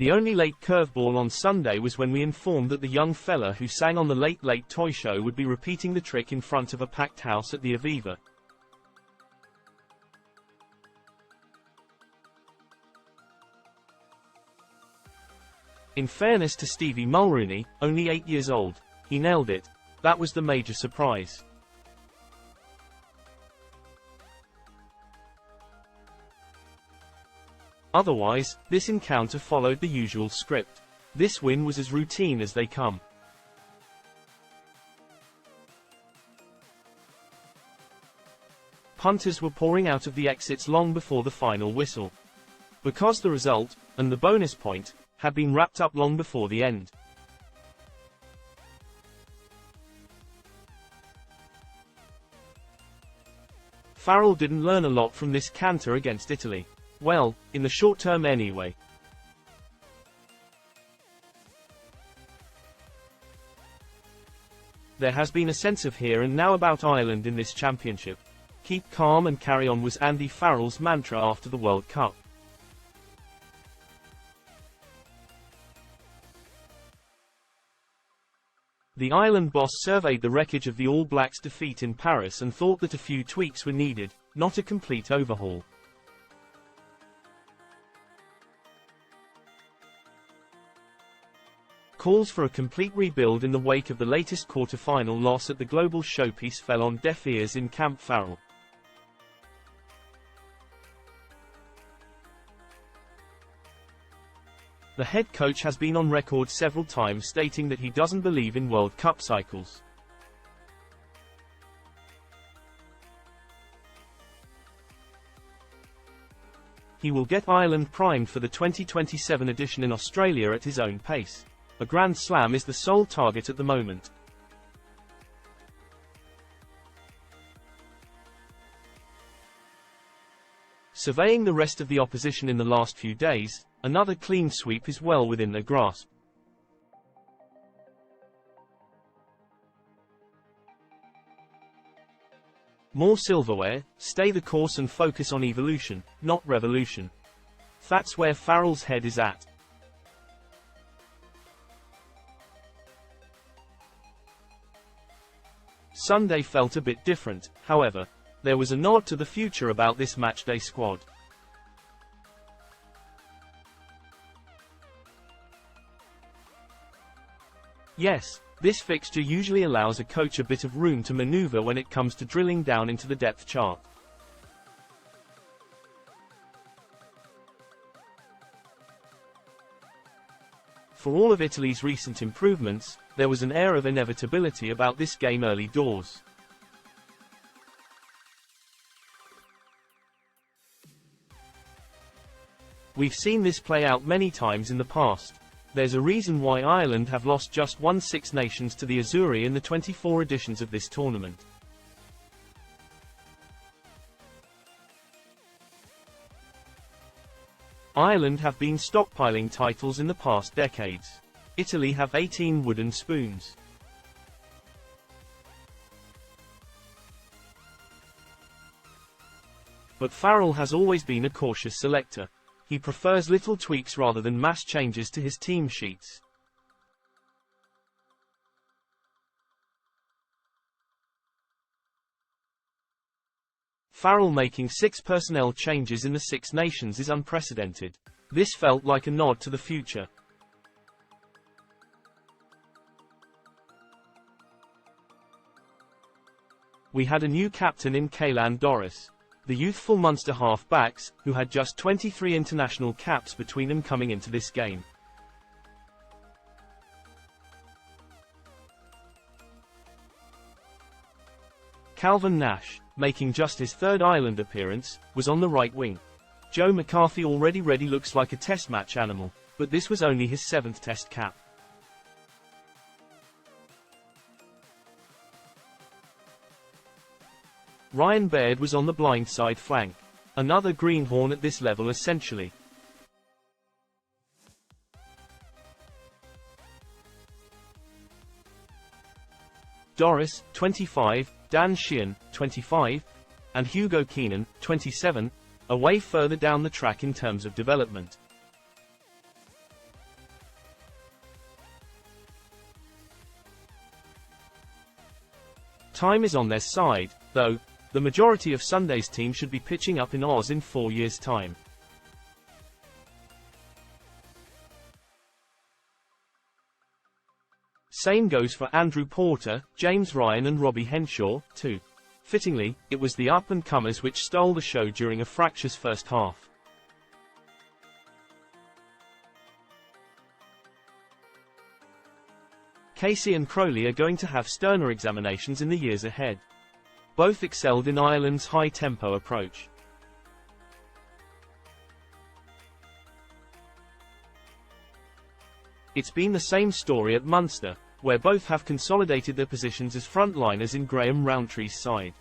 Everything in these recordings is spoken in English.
The only late curveball on Sunday was when we informed that the young fella who sang on the Late Late Toy Show would be repeating the trick in front of a packed house at the Aviva. In fairness to Stevie Mulrooney, only 8 years old, he nailed it. That was the major surprise. Otherwise, this encounter followed the usual script. This win was as routine as they come. Punters were pouring out of the exits long before the final whistle. Because the result, and the bonus point, had been wrapped up long before the end. Farrell didn't learn a lot from this canter against Italy. Well, in the short term anyway. There has been a sense of here and now about Ireland in this championship. Keep calm and carry on was Andy Farrell's mantra after the World Cup. The Ireland boss surveyed the wreckage of the All Blacks' defeat in Paris and thought that a few tweaks were needed, not a complete overhaul. Calls for a complete rebuild in the wake of the latest quarter-final loss at the global showpiece fell on deaf ears in Camp Farrell. The head coach has been on record several times stating that he doesn't believe in World Cup cycles. He will get Ireland primed for the 2027 edition in Australia at his own pace. A Grand Slam is the sole target at the moment. Surveying the rest of the opposition in the last few days, another clean sweep is well within their grasp. More silverware, stay the course and focus on evolution, not revolution. That's where Farrell's head is at. Sunday felt a bit different, however. There was a nod to the future about this matchday squad. Yes, this fixture usually allows a coach a bit of room to maneuver when it comes to drilling down into the depth chart. For all of Italy's recent improvements, there was an air of inevitability about this game early doors. We've seen this play out many times in the past. There's a reason why Ireland have lost just one Six Nations to the Azzurri in the 24 editions of this tournament. Ireland have been stockpiling titles in the past decades. Italy have 18 wooden spoons. But Farrell has always been a cautious selector. He prefers little tweaks rather than mass changes to his team sheets. Farrell making 6 personnel changes in the Six Nations is unprecedented. This felt like a nod to the future. We had a new captain in Caelan Doris. The youthful Munster half-backs, who had just 23 international caps between them coming into this game. Calvin Nash, making just his 3rd Ireland appearance, was on the right wing. Joe McCarthy already looks like a test match animal, but this was only his 7th test cap. Ryan Baird was on the blindside flank. Another greenhorn at this level essentially. Doris, 25, Dan Sheehan, 25, and Hugo Keenan, 27, are way further down the track in terms of development. Time is on their side, though. The majority of Sunday's team should be pitching up in Oz in 4 years' time. Same goes for Andrew Porter, James Ryan and Robbie Henshaw, too. Fittingly, it was the up-and-comers which stole the show during a fractious first half. Casey and Crowley are going to have sterner examinations in the years ahead. Both excelled in Ireland's high-tempo approach. It's been the same story at Munster, where both have consolidated their positions as frontliners in Graham Rowntree's side.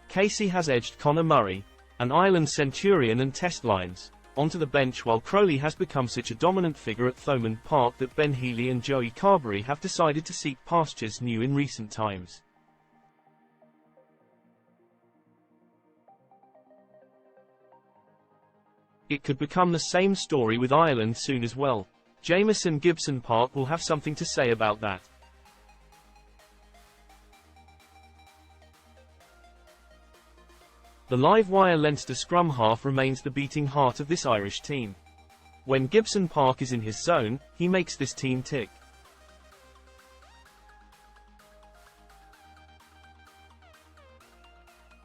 Casey has edged Conor Murray, an Ireland centurion and test lines, onto the bench, while Crowley has become such a dominant figure at Thomond Park that Ben Healy and Joey Carberry have decided to seek pastures new in recent times. It could become the same story with Ireland soon as well. Jamieson Gibson Park will have something to say about that. The live-wire Leinster scrum half remains the beating heart of this Irish team. When Gibson Park is in his zone, he makes this team tick.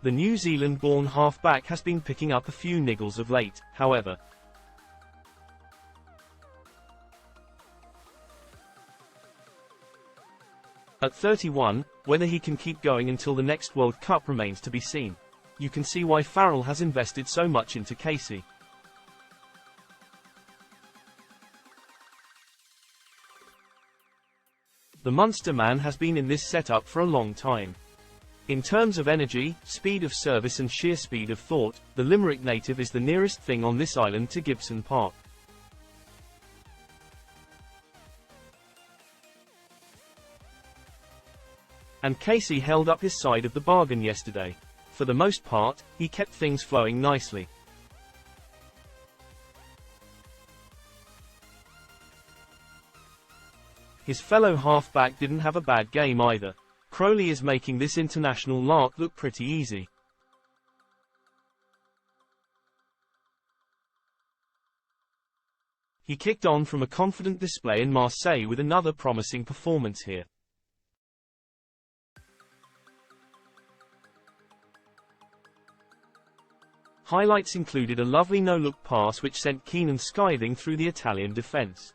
The New Zealand-born half-back has been picking up a few niggles of late, however. At 31, whether he can keep going until the next World Cup remains to be seen. You can see why Farrell has invested so much into Casey. The Munster man has been in this setup for a long time. In terms of energy, speed of service and sheer speed of thought, the Limerick native is the nearest thing on this island to Gibson Park. And Casey held up his side of the bargain yesterday. For the most part, he kept things flowing nicely. His fellow half-back didn't have a bad game either. Crowley is making this international lark look pretty easy. He kicked on from a confident display in Marseille with another promising performance here. Highlights included a lovely no-look pass which sent Keenan skiving through the Italian defence.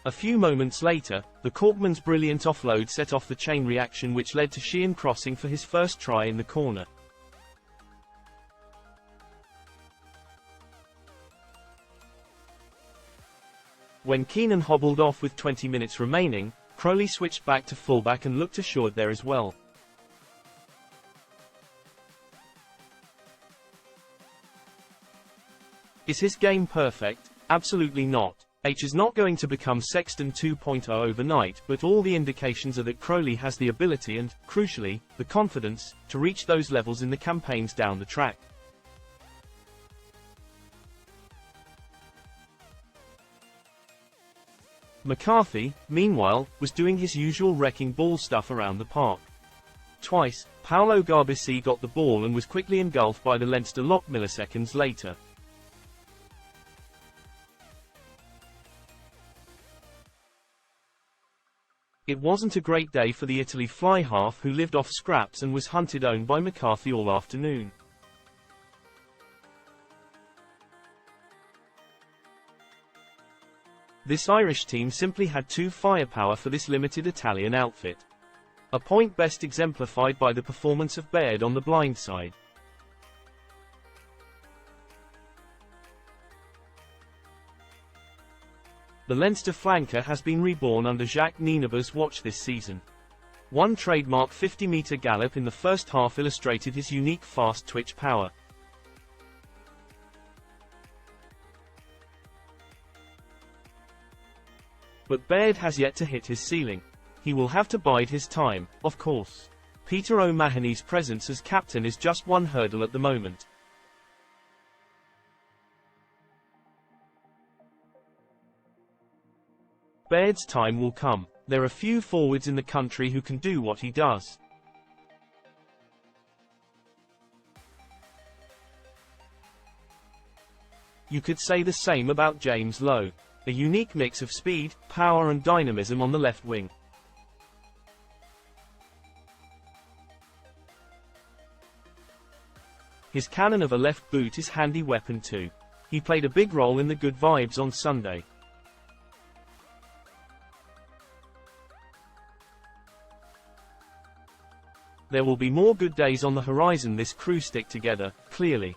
A few moments later, the Corkman's brilliant offload set off the chain reaction which led to Sheehan crossing for his first try in the corner. When Keenan hobbled off with 20 minutes remaining, Crowley switched back to fullback and looked assured there as well. Is his game perfect? Absolutely not. H is not going to become Sexton 2.0 overnight, but all the indications are that Crowley has the ability and, crucially, the confidence, to reach those levels in the campaigns down the track. McCarthy, meanwhile, was doing his usual wrecking ball stuff around the park. Twice, Paolo Garbisi got the ball and was quickly engulfed by the Leinster lock milliseconds later. It wasn't a great day for the Italy fly half who lived off scraps and was hunted down by McCarthy all afternoon. This Irish team simply had too firepower for this limited Italian outfit. A point best exemplified by the performance of Baird on the blind side. The Leinster flanker has been reborn under Jacques Nienaber's watch this season. One trademark 50-metre gallop in the first half illustrated his unique fast twitch power. But Baird has yet to hit his ceiling. He will have to bide his time, of course. Peter O'Mahony's presence as captain is just one hurdle at the moment. Baird's time will come. There are few forwards in the country who can do what he does. You could say the same about James Lowe. A unique mix of speed, power and dynamism on the left wing. His cannon of a left boot is handy weapon too. He played a big role in the good vibes on Sunday. There will be more good days on the horizon. This crew stick together, clearly.